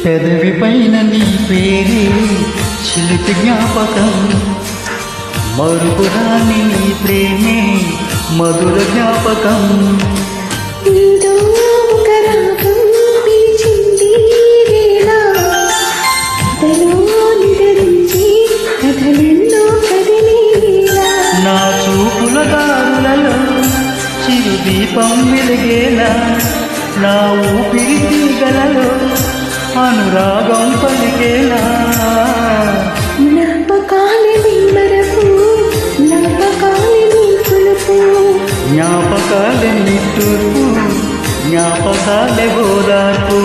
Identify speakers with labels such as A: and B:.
A: పెదవి పైన నీ పేరే చిలిపి జ్ఞాపకం, మరుపురాని నీ ప్రేమే మధుర జ్ఞాపకం.
B: నీతో ఒక రాగం పిలిచింది వేళ, కథలో నిద్రించి కథలెన్నో కదిలే వేళ.
A: నా చూపుల దారులలో చిరు దీపం వెలిగేలా, నా ఊపిరి తీగలలో అనురాగం పలికేలా.
B: జ్ఞాపకాలే నీ మరపు, జ్ఞాపకాలే నీ కొలుపు,
A: జ్ఞాపకాలే నీ తూర్పు, జ్ఞాపకాలే గోదార్పు.